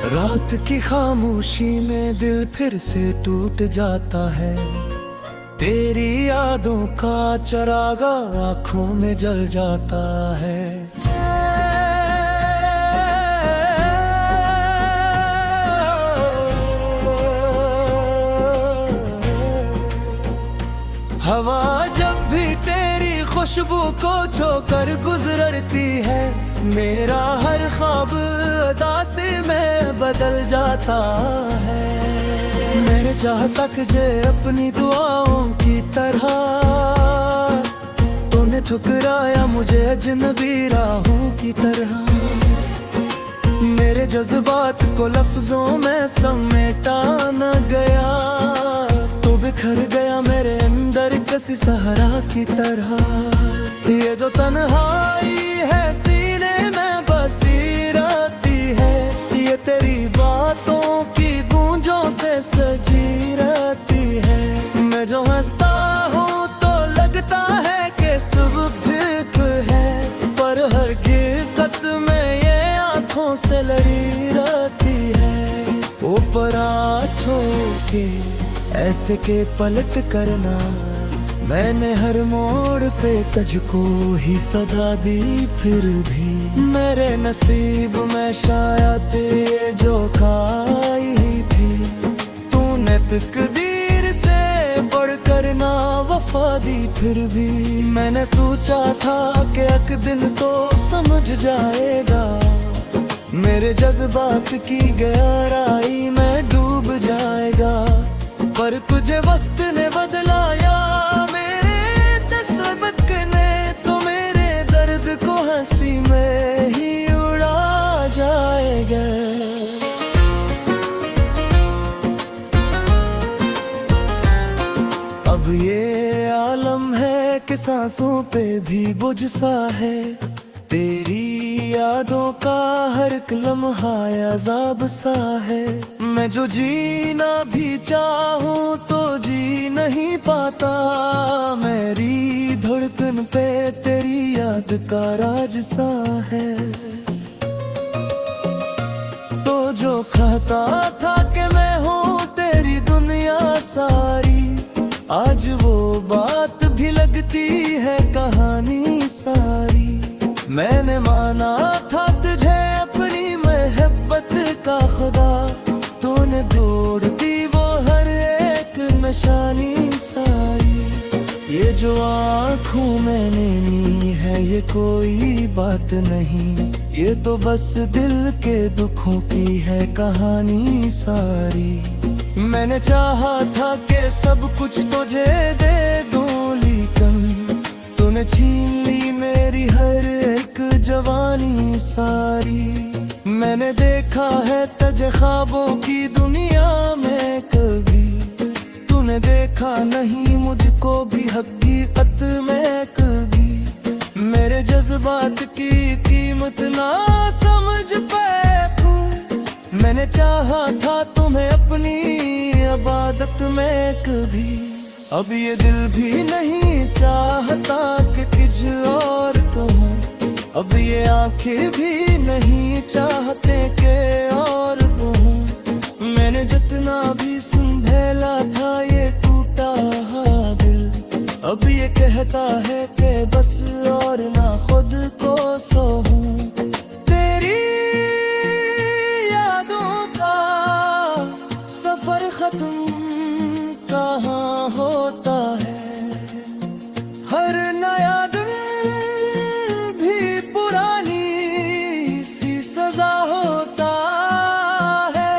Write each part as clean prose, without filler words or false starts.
रात की खामोशी में दिल फिर से टूट जाता है। तेरी यादों का चरागा आंखों में जल जाता है। हवा जब भी तेरी खुशबू को छोकर गुजरती है, मेरा हर ख्वाब उदासी में बदल जाता है। मैंने चाहता कि जे अपनी दुआओं की तरह, तूने ठुकराया मुझे अजनबी राहों की तरह। मेरे जज्बात को लफ्जों में समेटा न गया, तो बिखर गया मेरे अंदर किसी सहरा की तरह। ये जो तन्हाई है सीने में बसी रहती है, ये तेरी बातों की गूंजों से सजी रहती है। मैं जो हंसता हूँ तो लगता है कि सब ठीक है, पर हकीकत में ये आँखों से लड़ी रहती है। ऊपर छोड़ के ऐसे के पलट करना, मैंने हर मोड़ पे तुझको ही सदा दी। फिर भी मेरे नसीब में शायद ये जो खाई थी, तूने तकदीर से बढ़कर ना वफा दी। फिर भी मैंने सोचा था कि एक दिन तो समझ जाएगा, मेरे जज्बात की गहराई में डूब जाएगा। पर तुझे वक्त ने बदलाया, मेरे तसव्वुर ने तो मेरे दर्द को हंसी में ही उड़ा जाएगा। अब ये आलम है कि सांसों पे भी बोझ सा है, तेरी यादों का हर एक लम्हा अज़ाब सा है। मैं जो जीना भी चाहूँ तो जी नहीं पाता, मेरी धड़कन पे तेरी याद का राज सा है। तो जो कहता था कि मैं हूँ तेरी दुनिया सारी, आज वो बात भी लगती है कहानी सारी। मैंने माना था तुझे अपनी मोहब्बत का खुदा, तूने तोड़ दी वो हर एक निशानी सारी। ये जो आँखों मैंने ली है ये कोई बात नहीं, ये तो बस दिल के दुखों की है कहानी सारी। मैंने चाहा था कि सब कुछ तुझे दे दूं, लेकिन तूने छीन ली मेरी हर एक जवानी सारी। मैंने देखा है तुझे ख्वाबों की दुनिया में, कभी तूने देखा नहीं मुझको भी हकीकत में कभी। मेरे जज्बात की कीमत ना समझ पाए, मैंने चाहा था तुम्हें अपनी इबादत में कभी। अब ये दिल भी नहीं चाहता कि कुछ और कहूँ, अब ये आंखें भी नहीं चाहते कि और कहूँ। मैंने जितना भी संभला था ये टूटा दिल, अब ये कहता है कि बस और ना खुद को सोहूं। तेरी यादों का सफर खत्म कहाँ होता है, हर नया दिन भी पुरानी सी सजा होता है।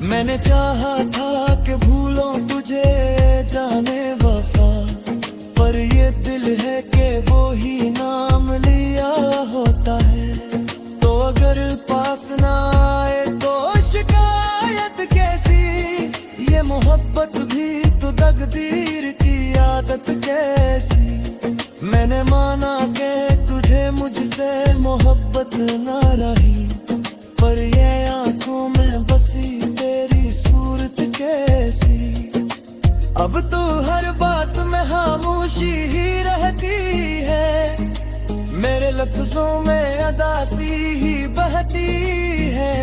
मैंने चाहा था कि भूलों तुझे जाने वफा, पर ये दिल है कि वो ही नाम लिया होता है। तो अगर पास ना आए तो शिकायत कैसी, ये मोहब्बत भी तो तकदीर की आदत कैसी। मैंने माना कि तुझे मुझसे मोहब्बत ना रही, पर ये आंखों में बसी तेरी सूरत कैसी। अब तो हर बात में खामोशी ही रहती है, मेरे लफ्जों में अदासी ही बहती है।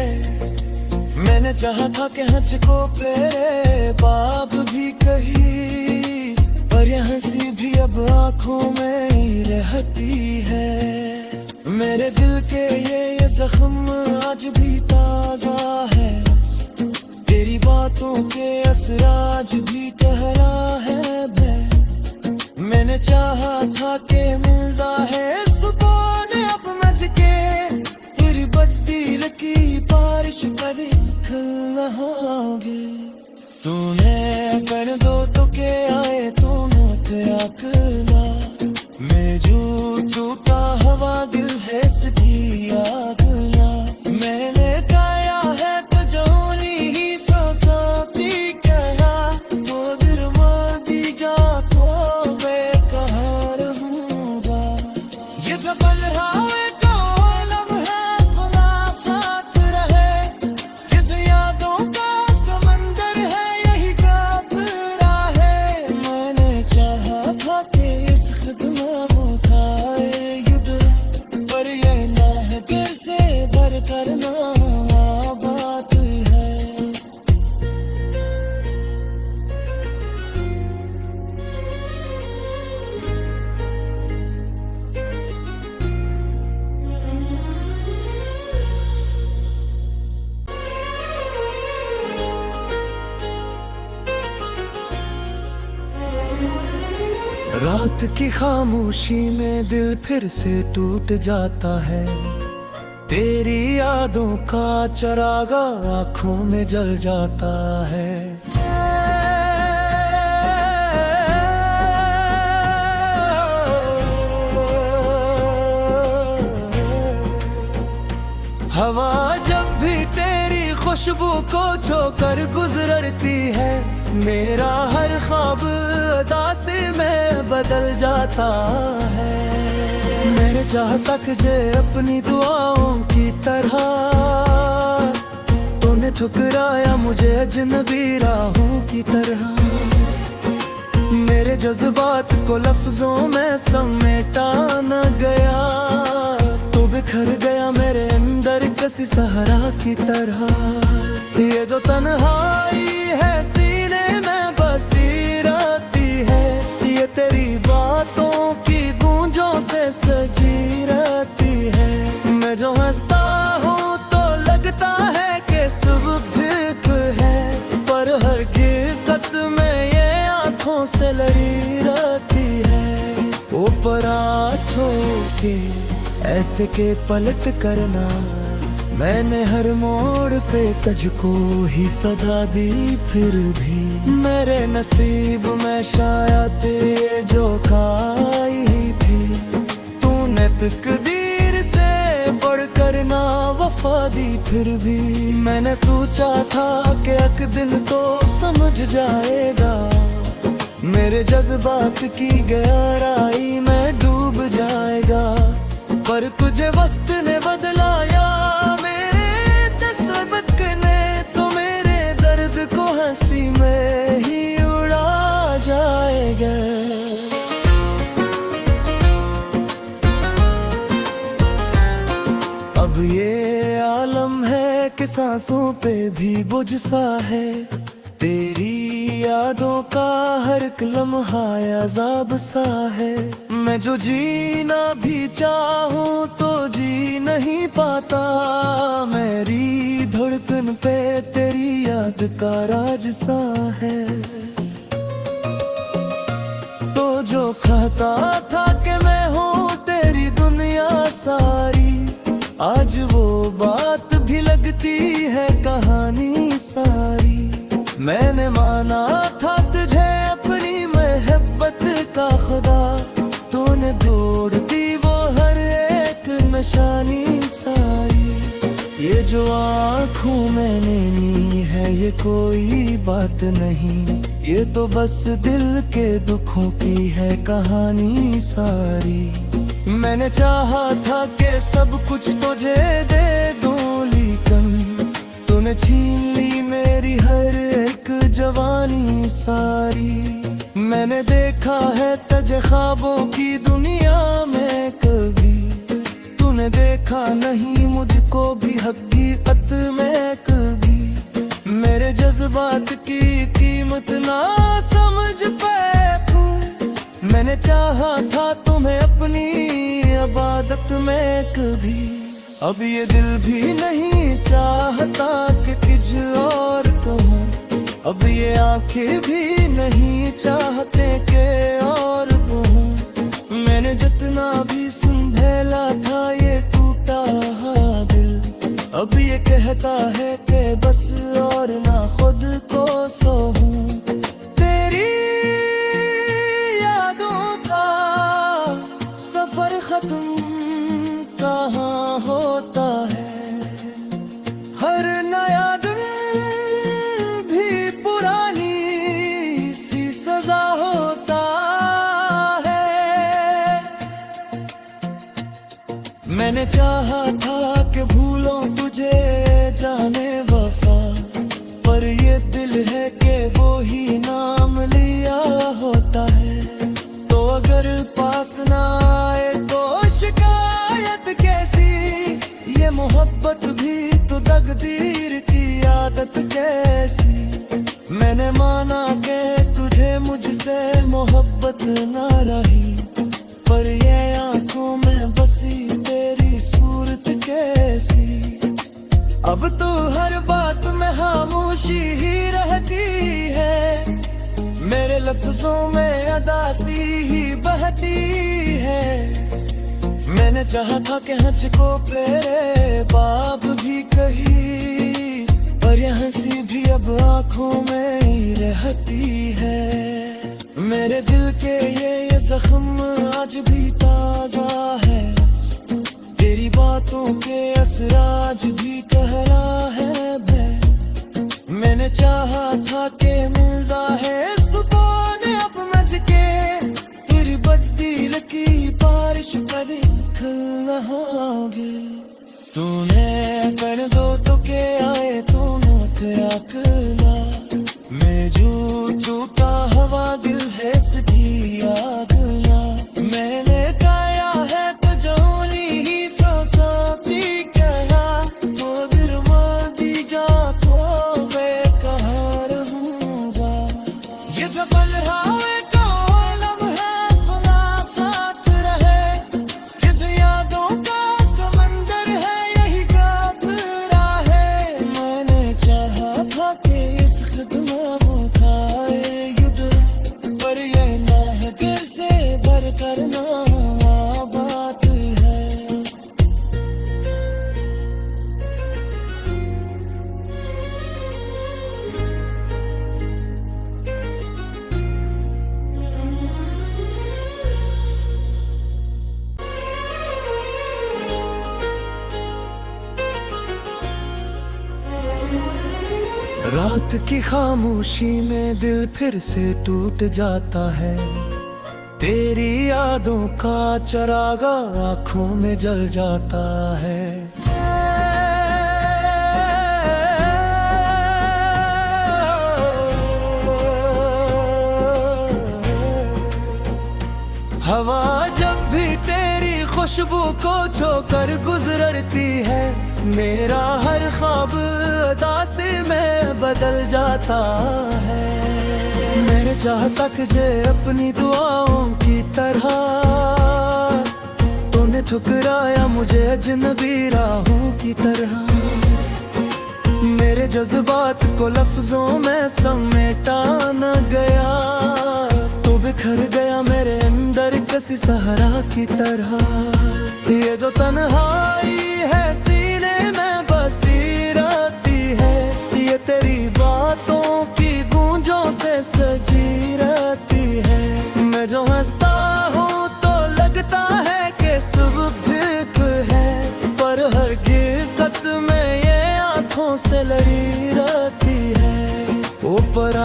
मैंने चाहा था कि हंस को फेरे बाप भी कही, पर यह हंसी भी अब आंखों में ही रहती है। मेरे दिल के ये जख्म आज भी ताजा है, तेरी बातों के असर आज भी कह रहा है मैं। मैंने चाहा था कि मिल जाए सुकून अब मज के, तेरी बत्ती लकी बारिश करे खिल होगी। तूने कर दो तो के आए तूने क्या कला, मैं झूठा हवा दिल है सकी आगला। मैंने गाया है तो जोनी ही सोसा भी कहा, तो दिल दिया तो मैं कहाँ रहूँगा। ये जबल रावे का आलम है खुदा साथ रहे, ये जो यादों का समंदर है यही काबरा है। मैंने चाहा था कि इस खिदमत उठाए युद्ध, पर ये ना है फिर से भर करना बात है। रात की खामोशी में दिल फिर से टूट जाता है, तेरी यादों का चरागा आंखों में जल जाता है। हवा जब भी तेरी खुशबू को छोकर गुजरती है, मेरा हर ख्वाब अदा से में बदल जाता है। मैंने चाहता कि जे अपनी दुआओं की तरह, तूने ठुकराया मुझे अजनबी राहों की तरह। मेरे जज्बात को लफ्जों में समेटा न गया, तो बिखर गया मेरे अंदर किसी सहरा की तरह। ये जो तन्हाई है सीने में बसी रहती है, ये तेरी बातों की गूंजों से सजी रहती है। मैं जो हंसता हूँ तो लगता है कि सब ठीक है, पर हकीकत में ये आंखों से लड़ी रहती है। ऊपर छोड़ के ऐसे के पलट करना, मैंने हर मोड़ पे तुझको ही सदा दी, फिर भी मेरे नसीब में शायद ये जो खाई थी। तूने तकदीर से बढ़कर ना वफा दी, फिर भी मैंने सोचा था कि एक दिन तो समझ जाएगा, मेरे जज्बात की गहराई में डूब जाएगा। पर तुझे वक्त ने बदलाया, मेरे तसब्बुक ने तो मेरे दर्द को हंसी में ही उड़ा जाएगा। अब ये आलम है कि सांसों पे भी बुझ सा है, तेरी यादों का हर एक लम्हा अज़ाब सा है। मैं जो जीना भी चाहूँ तो जी नहीं पाता, मेरी धड़कन पे तेरी याद का राज सा है। तो जो कहता था कि मैं हूँ तेरी दुनिया सारी, आज वो बात भी लगती है कहानी सारी। मैंने माना था तुझे अपनी मोहब्बत का खुदा, तूने तोड़ दी वो हर एक निशानी सारी। ये जो आँखों मैंने नी है ये कोई बात नहीं, ये तो बस दिल के दुखों की है कहानी सारी। मैंने चाहा था कि सब कुछ तुझे दे दूं, लेकिन तूने छीन ली मेरी हर एक जवानी सारी। मैंने देखा है तुझे ख्वाबों की दुनिया में कभी, तूने देखा नहीं मुझको भी हकीकत में कभी। मेरे जज्बात की कीमत ना समझ पाए तू। मैंने चाहा था तुम्हें अपनी इबादत में कभी। अब ये दिल भी नहीं चाहता कि कुछ और कहूँ। अब ये आंखें भी नहीं चाहते कि और कहूँ। मैंने जितना भी संभला था ये टूटा दिल, अब ये कहता है कि बस और ना खुद को सोहूं। तेरी यादों का सफर खत्म कहाँ होता है। हर नया दिन भी पुरानी सी सजा होता है। मैंने चाहा था कि भूलों तुझे जाने वफा, पर ये दिल है कि वो ही नाम लिया होता है। तो अगर पास ना आए तो शिकायत कैसी, ये मोहब्बत भी तो तकदीर की आदत कैसी। मैंने माना कि तुझे मुझसे मोहब्बत ना रही, पर ये आंखों में बसी तेरी सूरत कैसी। अब तो हर बात में खामोशी ही रहती है, मेरे लफ्जों में अदासी ही बहती है। मैंने चाहा था कि हंस को तेरे बाप भी कही, पर यह हंसी भी अब आंखों में ही रहती है। मेरे दिल के ये जख्म आज भी ताजा है, तेरी बातों के असर आज भी कहरा है भय। मैंने चाहा था कि मिल जाए सुकून अब मज के, तेरी बद्दी लकी बारिश पर खिलना होगी। तूने कर दो तो के आए तूने अकला, मैं झूठा हवा दिल है सकी आगला। मैंने गाया है तो जोनी ही सोपी कहा, तो दिल दीगा तो बेकहार रहूंगा। ये जो बल रहा है तो आलम है फला साथ रहे, ये जो यादों का समंदर है यही घबरा है। मैंने चाहा था कि इस खिदमा वो खाए युद्ध, पर ये ना है दिल से भर करना बात है। रात की खामोशी में दिल फिर से टूट जाता है, तेरी यादों का चरागा आंखों में जल जाता है। हवा जब भी तेरी खुशबू को छोकर गुजरती है, मेरा हर ख्वाब उदासी में बदल जाता है। मैंने चाहता कि जे अपनी दुआओं की तरह, तूने ठुकराया मुझे अजनबी राहों की तरह। मेरे जज्बात को लफ्जों में समेटा न गया, तो बिखर गया मेरे अंदर किसी सहारा की तरह। ये जो तन्हाई है सीने में बसी रहती है, ये तेरी बातों की गूंजों से सजी रहती है। मैं जो हंसता हूँ तो लगता है कि सब ठीक है, पर हकीकत में ये आंखों से लड़ी रहती है। ऊपर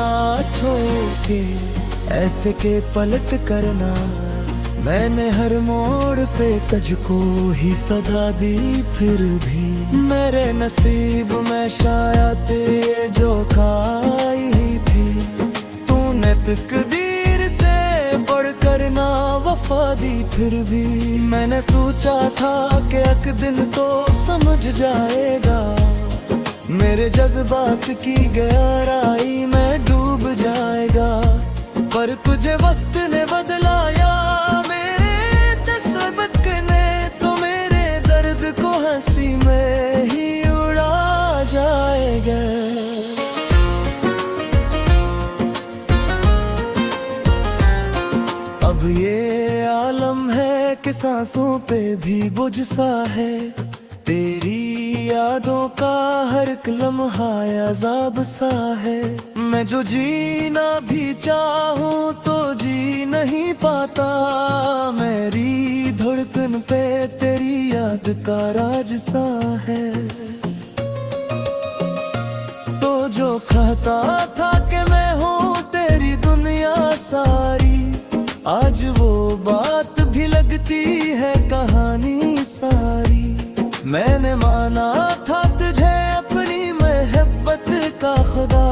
छोड़ के ऐसे के पलट करना, मैंने हर मोड़ पे तुझको ही सदा दी, फिर भी मेरे नसीब में शायद ये जो खाई थी। तूने तकदीर से बढ़कर ना वफा दी फिर भी मैंने सोचा था कि एक दिन तो समझ जाएगा, मेरे जज्बात की गहराई में डूब जाएगा। पर तुझे वक्त ने बदलाया, मेरे तसब्बुत ने तो मेरे दर्द को हंसी में ही उड़ा जाएगा। अब ये आलम है कि सांसों पे भी बुझ सा है, तेरी यादों का हर एक लम्हा अज़ाब सा है। मैं जो जीना भी चाहूँ तो जी नहीं पाता, मेरी धड़कन पे तेरी याद का राज सा है। तो जो कहता था कि मैं हूँ तेरी दुनिया सारी, आज वो बात भी लगती है कहानी सारी। मैंने माना था तुझे अपनी मोहब्बत का खुदा,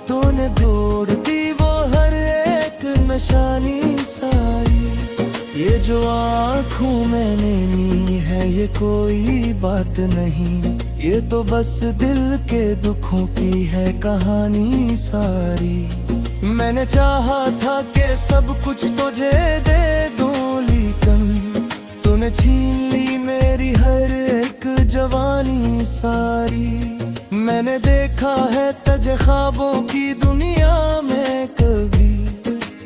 तूने जोड़ दी वो हर एक निशानी सारी। ये जो आँखों मैंने नी है ये कोई बात नहीं, ये तो बस दिल के दुखों की है कहानी सारी। मैंने चाहा था कि सब कुछ तुझे दे दूं, लेकिन तूने छीन ली मेरी हर एक जवानी सारी। मैंने देखा है तुझे ख्वाबों की दुनिया में कभी,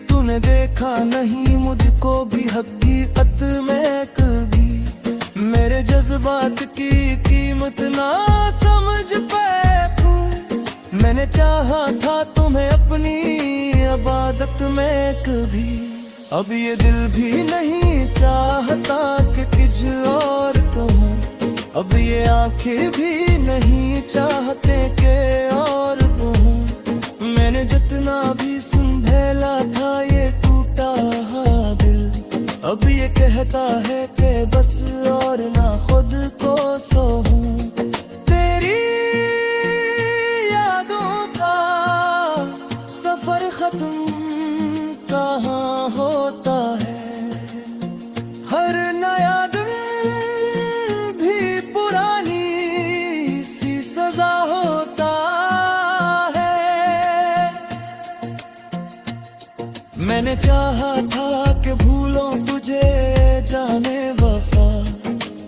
तूने देखा नहीं मुझको भी हकीकत में कभी। मेरे जज्बात की कीमत ना समझ पाए, मैंने चाहा था तुम्हें अपनी इबादत में कभी। अब ये दिल भी नहीं चाहता कि कुछ और कहूँ, अब ये आंखें भी नहीं चाहते कि और कहूँ। मैंने जितना भी संभला था ये टूटा हाँ दिल, अब ये कहता है कि बस और ना खुद को सोहूँ। तेरी यादों का सफर खत्म कहाँ होता है, हर नया दिन भी पुरानी सी सजा होता है। मैंने चाहा था कि भूलों तुझे जाने वफा,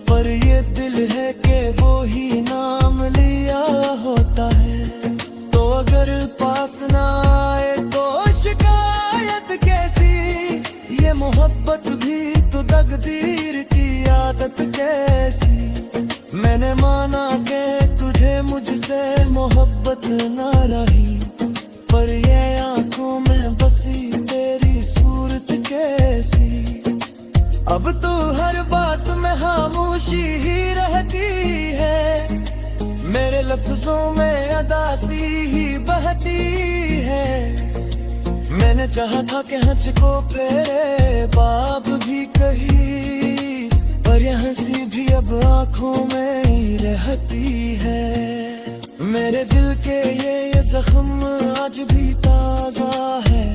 पर ये दिल है कि वो ही नाम लिया होता है। तो अगर पास ना आए तो शिकायत कैसी, ये मोहब्बत भी तो तकदीर की आदत कैसी। मैंने माना कि तुझे मुझसे मोहब्बत ना रही, पर ये आंखों में बसी तेरी सूरत कैसी। अब तो हर बात में खामोशी ही रहती है, मेरे लफ्जों में अदासी ही बहती है। मैंने चाहा था कि हंस को फेरे बाप भी कही, पर यह हंसी भी अब आंखों में ही रहती है। मेरे दिल के ये जख्म आज भी ताजा है,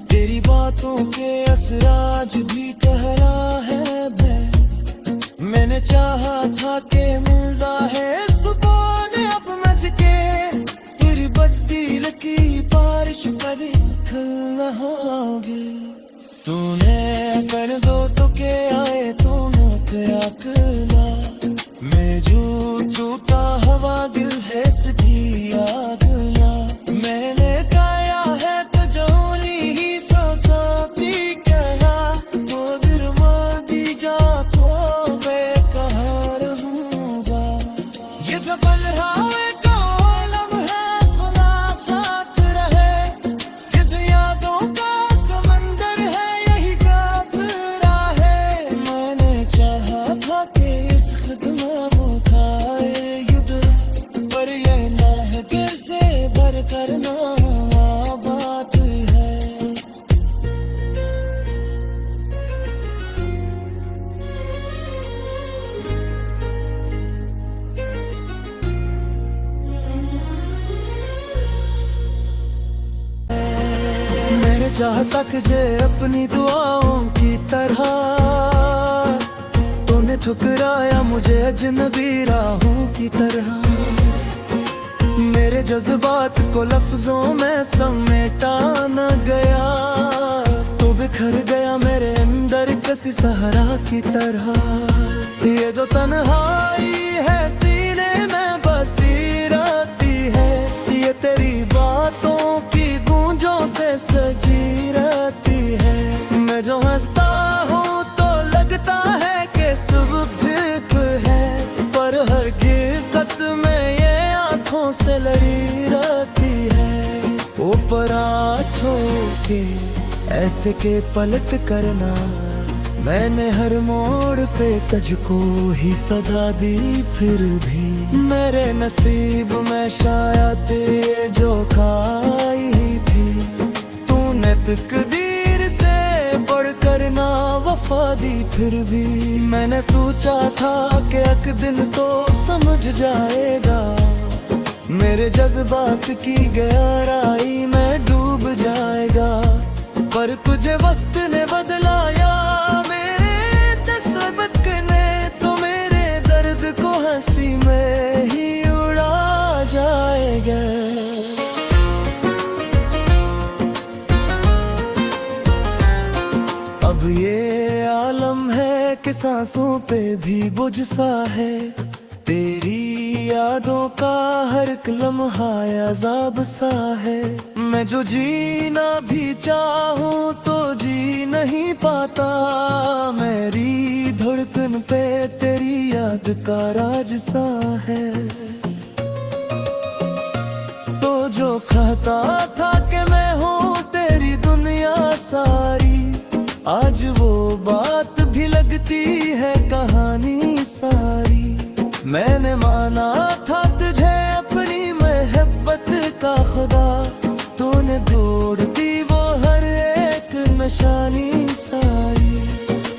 तेरी बातों के असर आज भी कहरा है भय। मैंने चाहा था कि मिल जाए सुकून अब मच के, तेरी बत्ती लकी बारिश करे खल नहाओगे। तूने कर दो तो के आए तूने क्या कला, मैं झूठा हवा दिल है सजी आगला। मैंने गाया है तो जोनी ही सांसा भी कहा, तो दिल दी जा तो बेकरार रहूंगा। ये जो बन रहा है कौलम है खुदा साथ रहे, ये जो यादों का समंदर है यही काफिरा है। मैंने चाहा था कि इस खिदमत वो खाए युद्ध, पर ये ना है कैसे भर करना बात है। मैंने चाहता कि जे अपनी दुआओं की तरह। तूने ठुकराया मुझे अजनबी राहों की तरह। मेरे जज्बात को लफ्जों में समेटा न गया, तो बिखर गया मेरे अंदर किसी सहरा की तरह। ये जो तन्हाई है सीने में बसी रहती है, ये तेरी बातों की गूंजों से सजी रहती है। मैं जो हंसता हूँ तो लगता है कि सब ठीक है, पर हर हकीकत में ये आँखों से लड़ी रहती है। ऊपर छोड़ के ऐसे के पलट करना, मैंने हर मोड़ पे तुझको ही सदा दी। फिर भी मेरे नसीब में शायद ये जो खाई थी, तूने तकदीर से बढ़कर ना वफा दी। फिर भी मैंने सोचा था कि एक दिन तो समझ जाएगा, मेरे जज्बात की गहराई में डूब जाएगा। पर तुझे वक्त ने बदलाया, मेरे तस्वीर ने तो मेरे दर्द को हंसी में ही उड़ा जाएगा। अब ये आलम है कि सांसों पे भी बुझ सा है, तेरी यादों का हर एक लम्हा अज़ाब सा है। मैं जो जीना भी चाहूँ तो जी नहीं पाता, मेरी धड़कन पे तेरी याद का राज सा है। तो जो कहता था कि मैं हूँ तेरी दुनिया सारी, आज वो बात भी लगती है कहानी सारी। मैंने माना था तुझे अपनी मोहब्बत का खुदा, तूने ढूंढ दी वो हर एक निशानी सारी।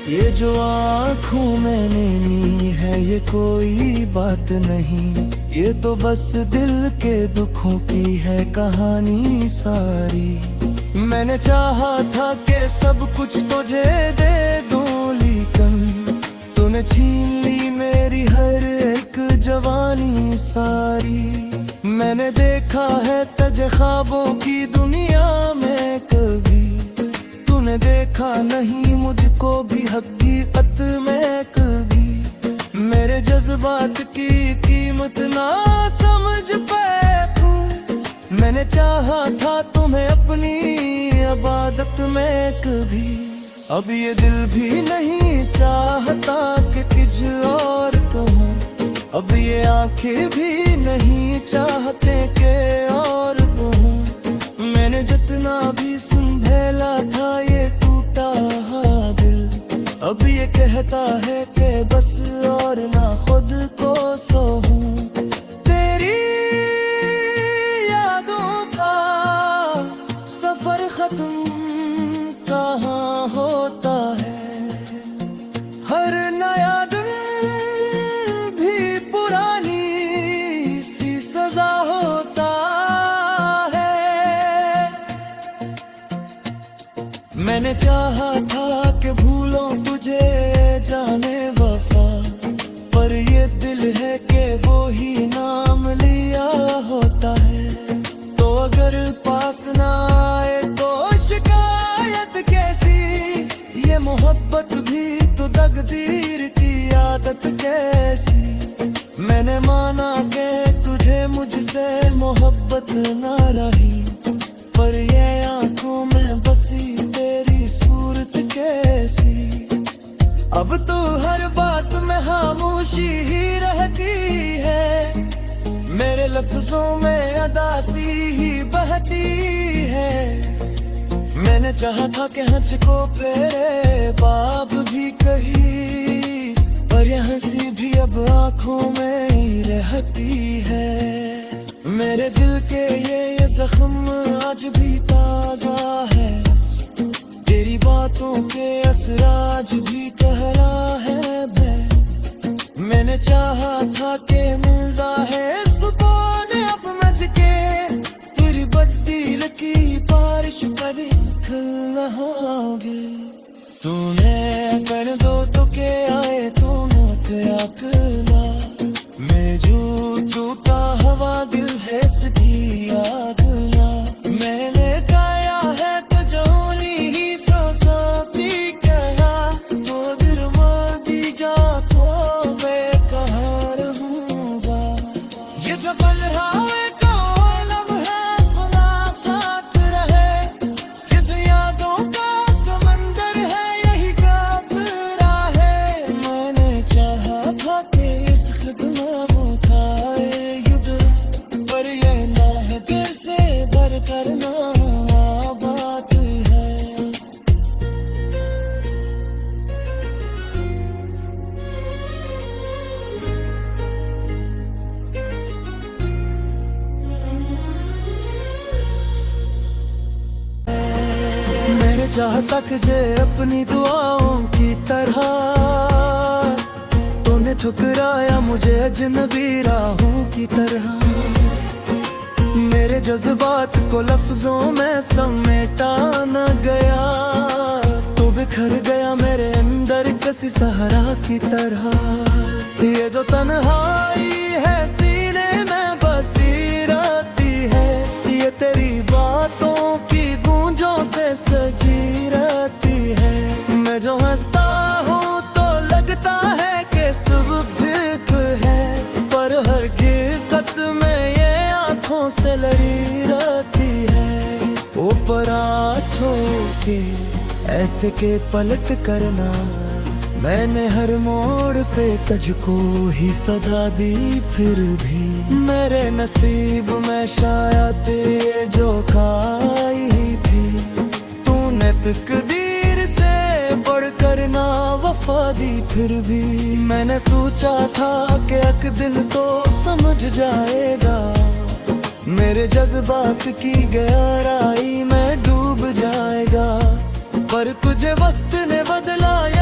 ये जो आँखों मैंने ली है ये कोई बात नहीं, ये तो बस दिल के दुखों की है कहानी सारी। मैंने चाहा था कि सब कुछ तुझे दे दूं, लेकिन तूने छीन ली मेरी हर एक जवानी सारी। मैंने देखा है तुझे ख्वाबों की दुनिया में, कभी तूने देखा नहीं मुझको भी हकीकत में कभी। मेरे जज्बात की कीमत ना समझ पाए तू, मैंने चाहा था तुम्हें अपनी इबादत में कभी। अब ये दिल भी नहीं चाहता कि कुछ और कहूँ, अब ये आंखें भी नहीं चाहते कि और कहूँ। मैंने जितना भी संभला था ये टूटा दिल, अब ये कहता है कि बस और ना खुद को सहूँ। तेरी यादों का सफर खत्म कहाँ होता है, हर नया दिन भी पुरानी सी सजा होता है। मैंने चाहा था कि भूलों तुझे जाने वफा, पर ये दिल है कि वो ही नाम लिया होता है। तो अगर पास ना आए तो शिकायत कैसी, ये मोहब्बत भी तो तकदीर की आदत कैसी। मैंने माना कि तुझे मुझसे मोहब्बत ना रही, पर ये आंखों में बसी तेरी सूरत कैसी। अब तो हर बात में खामोशी ही रहती है, मेरे लफ्जों में अदासी ही बहती है। मैंने चाहा था कि हंस को तेरे बाप भी कही, पर यह हंसी भी अब आंखों में ही रहती है। मेरे दिल के ये जख्म आज भी ताजा है, तेरी बातों के असर आज भी कहला है। मैंने चाहा था कि मिल जाए सुकून अब मच के, तेरी बत्ती लकी बारिश पर खिल रहोगे। तूने राह तक जे अपनी दुआओं की तरह, तूने ठुकराया मुझे अजनबी राहों की तरह। मेरे जज्बात को लफ्जों में समेटा न गया, तू बिखर गया मेरे अंदर किसी सहारा की तरह। ये जो तन्हाई है सीने में बसी रहती है, ये तेरी बातों की गूंजों से सजी रहती है। मैं जो हंसता हूँ तो लगता है कि सब ठीक है, पर हर हकीकत में ये आँखों से लड़ी रहती है। ऊपर आ छोड़ के ऐसे के पलट करना, मैंने हर मोड़ पे तुझको ही सदा दी, फिर भी मेरे नसीब में शायद ये जो खाई थी। तूने तकदीर से बढ़कर ना वफा दी, फिर भी मैंने सोचा था कि एक दिन तो समझ जाएगा, मेरे जज्बात की गहराई में डूब जाएगा। पर तुझे वक्त ने बदलाया